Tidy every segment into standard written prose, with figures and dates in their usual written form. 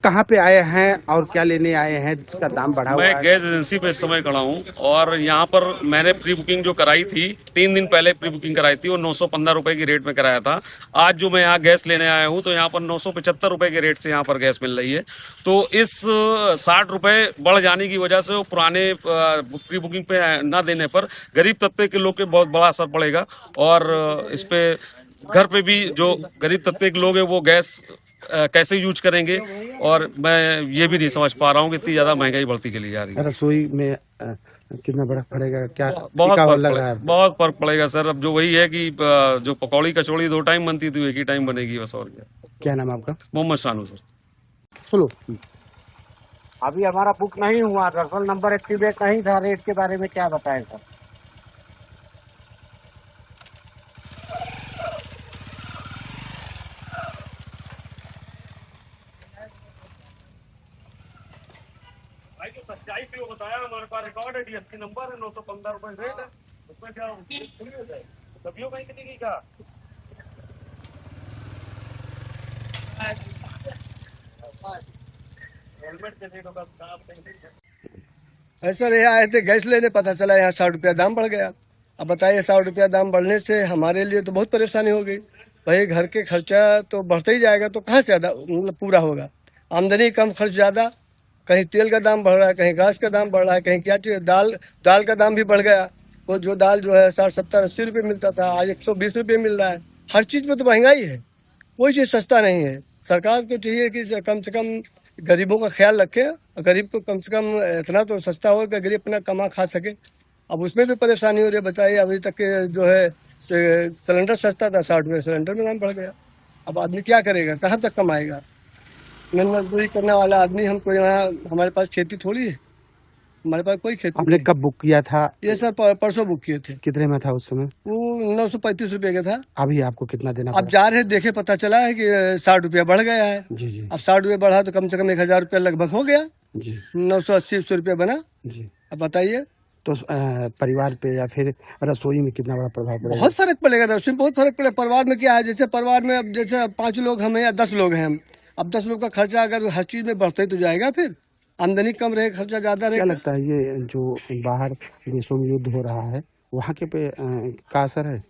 कहाँ पे आए हैं और क्या लेने आए हैं जिसका दाम बढ़ा हुआ मैं है? गैस एजेंसी पे इस समय खड़ा हूँ और यहाँ पर मैंने प्री बुकिंग जो कराई थी 3 दिन पहले प्री बुकिंग कराई थी और 915 रुपए की रेट में कराया था। आज जो मैं यहाँ गैस लेने आया हूँ तो यहाँ पर 975 रुपए के रेट से यहाँ पर गैस मिल रही है। तो इस 60 रुपए बढ़ जाने की वजह से वो पुराने प्री बुकिंग पे न देने पर गरीब तबके के लोग के बहुत बड़ा असर पड़ेगा और इस पे घर पे भी जो गरीब तबके के लोग हैं वो गैस कैसे यूज करेंगे। और मैं ये भी नहीं समझ पा रहा हूँ कि इतनी ज्यादा महंगाई बढ़ती चली जा रही है। रसोई में कितना बड़ा पड़ेगा, क्या बहुत टिकाऊ फर्क लग रहा पड़ेगा, है? बहुत फर्क पड़ेगा सर। अब जो वही है कि जो पकौड़ी कचौड़ी 2 टाइम बनती थी एक ही टाइम बनेगी बस, और क्या। क्या नाम है आपका? मोहम्मद शानू सर। सुनो, अभी हमारा बुक नहीं हुआ, दरअसल नंबर एक्टिवेट नहीं था। रेट के बारे में क्या बताएं सर? भाई जो सच्चाई थी वो बताया, हमारे पास रिकॉर्ड है, डीएसपी नंबर है, 915 रुपए रेट है, उसमें क्या पूरी हो जाएगी? सब्जियों कहीं कितनी की क्या? हेलमेट के रेट होगा सर यहाँ आए थे गैस लेने, पता चला यहाँ 60 रुपया दाम बढ़ गया। अब बताइए 60 रुपया दाम बढ़ने से हमारे लिए तो बहुत परेशानी हो गई। भाई घर के खर्चा तो बढ़ता ही जाएगा तो कहाँ से ज़्यादा मतलब पूरा होगा? आमदनी कम, खर्च ज़्यादा। कहीं तेल का दाम बढ़ रहा है, कहीं गैस का दाम बढ़ रहा है, कहीं क्या चीज़, दाल का दाम भी बढ़ गया। वो जो दाल जो है 60, 70, 80 रुपये मिलता था, आज 120 रुपये मिल रहा है। हर चीज़ में तो महंगाई है, कोई चीज़ सस्ता नहीं है। सरकार को चाहिए कि कम से कम गरीबों का ख्याल रखे, गरीब को कम से कम इतना तो सस्ता हो कि गरीब अपना कमा खा सके। अब उसमें भी परेशानी हो रही है। बताइए अभी तक के जो है सिलेंडर सस्ता था, 60 रुपये सिलेंडर में दाम बढ़ गया। अब आदमी क्या करेगा, कहाँ तक कमाएगा? मजदूरी करने वाला आदमी, हमको यहाँ, हमारे पास खेती थोड़ी है, हमारे पास कोई खेती आपने नहीं। कब बुक किया था? ये सर परसों बुक किए थे। कितने में था उस समय? वो 935 रुपये का था। अभी आपको कितना देना अब पड़ा? जा रहे देखे, पता चला है कि 60 रुपया बढ़ गया है। जी जी अब 60 रुपये बढ़ा तो कम से कम 1000 रुपया लगभग हो गया। जी 980 रुपया बना। जी। अब बताइए तो परिवार पे या फिर रसोई में कितना बड़ा प्रभाव पड़ेगा? बहुत फर्क पड़ेगा, रसोई में बहुत फर्क पड़ेगा। परिवार में क्या है, जैसे परिवार में अब जैसे 5 लोग हम हैं या 10 लोग हैं हम, अब 10 लोग का खर्चा अगर हर चीज में बढ़ता ही तो जाएगा, फिर आमदनी कम रहे, खर्चा ज्यादा क्या रहेगा। लगता है ये जो बाहर देशों में युद्ध हो रहा है वहाँ के पे का असर है?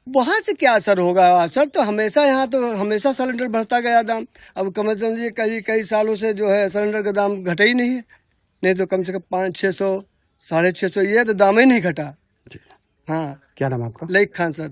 वहां से क्या असर होगा? असर तो हमेशा, यहाँ तो हमेशा सिलेंडर बढ़ता गया दाम। अब कम से कम कई कई सालों से जो है सिलेंडर का दाम घटा ही नहीं है। नहीं तो कम से कम 500-600, 650, ये तो दाम ही नहीं घटा। हाँ, क्या नाम आपका? लईक खान सर।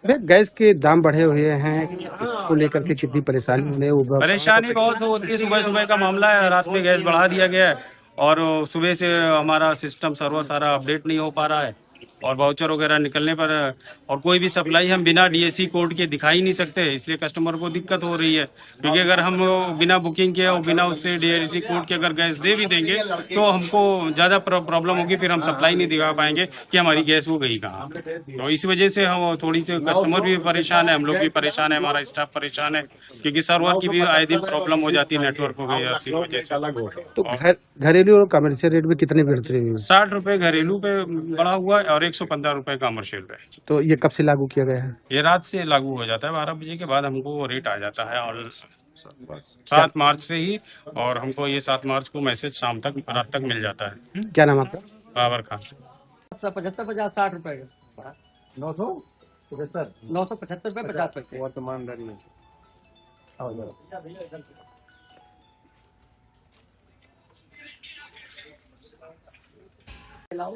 गैस के दाम बढ़े हुए हैं, इसको लेकर के कितनी परेशानी हो रही है? वो परेशानी बहुत होती है। सुबह सुबह का मामला है, रात में गैस बढ़ा दिया गया है और सुबह से हमारा सिस्टम सर्वर सारा अपडेट नहीं हो पा रहा है और वाउचर वगैरह निकलने पर और कोई भी सप्लाई हम बिना डीएसी कोड के दिखा ही नहीं सकते, इसलिए कस्टमर को दिक्कत हो रही है। क्योंकि अगर हम बिना बुकिंग के और बिना उससे डीएसी कोड के अगर गैस दे भी देंगे तो हमको ज़्यादा प्रॉब्लम होगी, फिर हम सप्लाई नहीं दिखा पाएंगे कि हमारी गैस वो गई कहाँ। तो इस वजह से हम थोड़ी सी, कस्टमर भी परेशान है, हम लोग भी परेशान है, हमारा स्टाफ परेशान है, क्योंकि सर्वर की भी आए दिन प्रॉब्लम हो जाती है नेटवर्क की वजह से। तो घरेलू और कमर्शियल रेट में कितने बढ़ते हैं? 60 रुपए घरेलू पे बढ़ा हुआ है और 115 रुपए कमर्शियल पे। तो ये कब से लागू किया गया है? ये रात से लागू हो जाता है, 12 बजे के बाद हमको वो रेट आ जाता है और 7 मार्च से ही, और हमको ये 7 मार्च को मैसेज शाम तक, रात तक मिल जाता है। क्या नाम आपका? बाबर खान। 75, 50, 60 रुपए का 975 रुपए 50 पैसे वर्तमान दर में। मना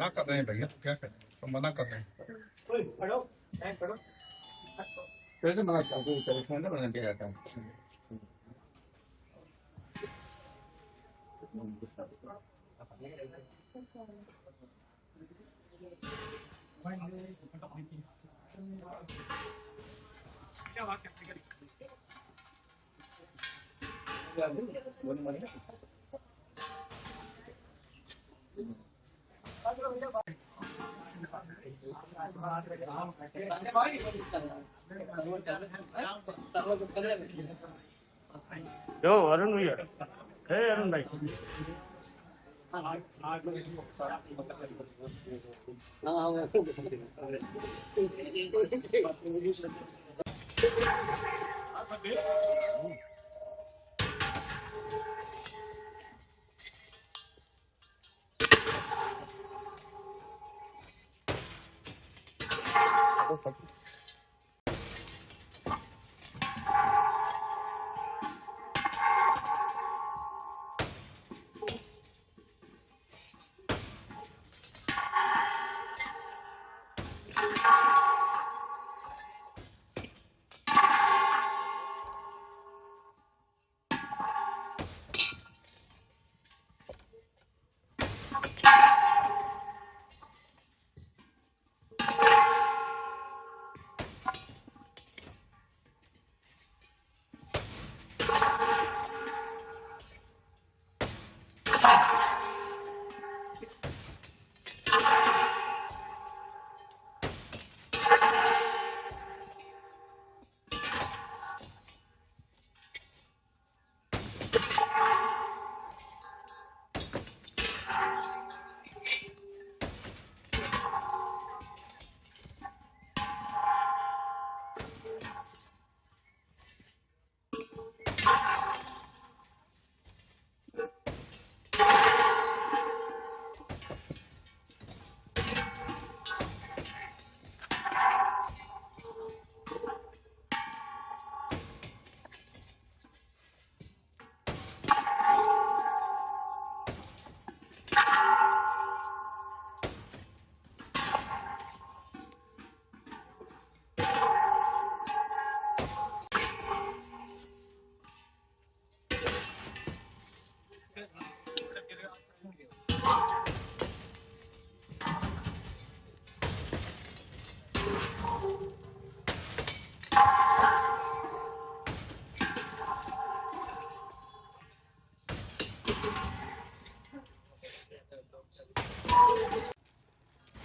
कर रहे हैं भैया, तो क्या करें? तो मना कर रहे हैं। जो अरुण भैया, अरुण भाई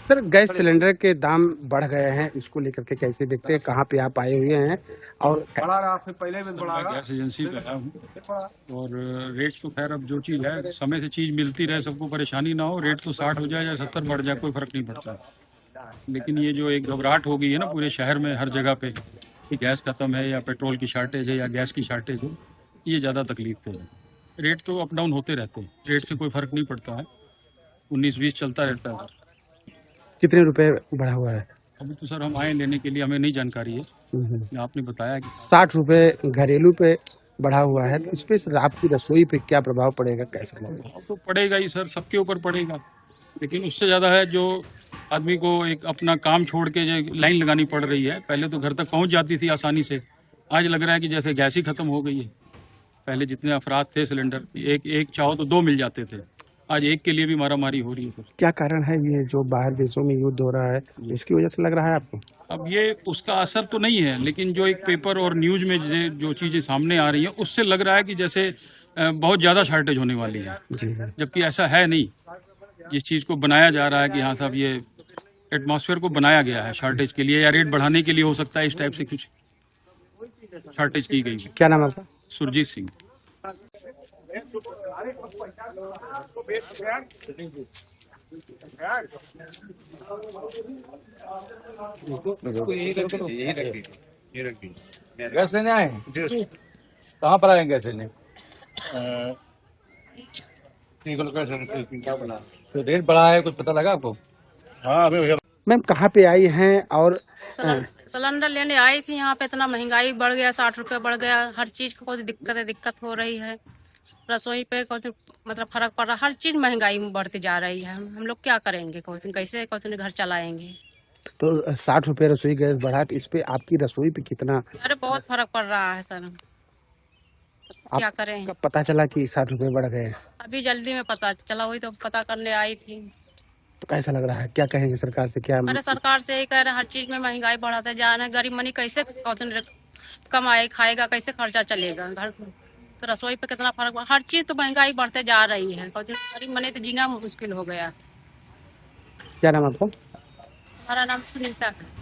सर, गैस सिलेंडर के दाम बढ़ गए हैं, इसको लेकर के कैसे देखते हैं? कहाँ पे आप आए हुए हैं? और मैं गैस एजेंसी पे आया हूँ और रेट तो खैर अब जो चीज़ है समय से चीज़ मिलती रहे, सबको परेशानी ना हो। रेट तो 60 हो जाए या 70 बढ़ जाए, कोई फर्क नहीं पड़ता। लेकिन ये जो एक घबराहट हो गई है ना पूरे शहर में हर जगह पे कि गैस खत्म है या पेट्रोल की शार्टेज है या गैस की शार्टेज है, ये ज़्यादा तकलीफ है। रेट तो अप डाउन होते रहते हैं, रेट से कोई फर्क नहीं पड़ता है, 19-20 चलता रहता है। कितने रुपए बढ़ा हुआ है? अभी तो सर हम आए लेने के लिए, हमें नहीं जानकारी है। आपने बताया कि 60 रुपए घरेलू पे बढ़ा हुआ है, तो इस पे सर आपकी रसोई पे क्या प्रभाव पड़ेगा, कैसा लगेगा? अब तो पड़ेगा ही सर, सबके ऊपर पड़ेगा। लेकिन उससे ज़्यादा है जो आदमी को एक अपना काम छोड़ के जो लाइन लगानी पड़ रही है। पहले तो घर तक पहुंच जाती थी आसानी से, आज लग रहा है कि जैसे गैस ही खत्म हो गई है। पहले जितने अफराद थे सिलेंडर, एक चाहो तो 2 मिल जाते थे, आज एक के लिए भी मारामारी हो रही है। सर क्या कारण है ये जो बाहर देशों में युद्ध हो रहा है, इसकी वजह से लग रहा है आपको? अब ये उसका असर तो नहीं है, लेकिन जो एक पेपर और न्यूज में जो चीज़ें सामने आ रही हैं उससे लग रहा है कि जैसे बहुत ज़्यादा शार्टेज होने वाली है, जबकि ऐसा है नहीं। जिस चीज़ को बनाया जा रहा है कि हाँ साहब ये एटमॉस्फेयर को बनाया गया है शार्टेज के लिए या रेट बढ़ाने के लिए, हो सकता है इस टाइप से कुछ शार्टेज की गई है। क्या नाम है आपका? सुरजीत सिंह। गैस लेने आए हैं? जी। कहाँ पर आए हैं गैस लेने? क्या बना? तो रेट बढ़ा है, कुछ पता लगा आपको? हाँ अभी मैम, कहाँ पे आई हैं? और सिलेंडर लेने आई थी। यहाँ पे इतना महंगाई बढ़ गया, 60 रुपये बढ़ गया। हर चीज को कोई दिक्कत हो रही है। रसोई पे कोई मतलब फर्क पड़ रहा, हर चीज महंगाई में बढ़ती जा रही है। हम लोग क्या करेंगे? कैसे घर चलाएंगे? तो 60 रुपए रसोई गैस बढ़ा, तो इस पे आपकी रसोई पे कितना? अरे बहुत फर्क पड़ रहा है सर, क्या करें? कब पता चला कि 60 रुपए बढ़ गए? अभी जल्दी में पता चला, वही तो पता करने आई थी। तो कैसा लग रहा है, क्या कहेंगे सरकार से? क्या अरे सरकार से यही कह रहे हैं, हर चीज में महंगाई बढ़ाते जा रहे हैं। गरीब मनी कैसे कमाए खाएगा, कैसे खर्चा चलेगा? घर रसोई पे कितना फर्क, हर चीज तो महंगाई बढ़ते जा रही है। गरीब मनी तो जीना मुश्किल हो गया। क्या नाम आपका? हमारा नाम सुनीता है।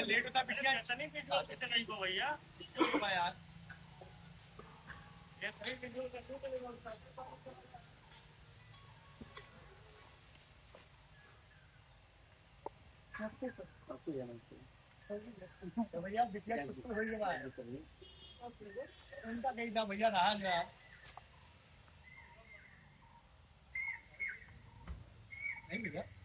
लेट होता पिटिया ऐसा नहीं भैया यार भैया बिटिया उनका कहीं था भैया रहा नहीं भैया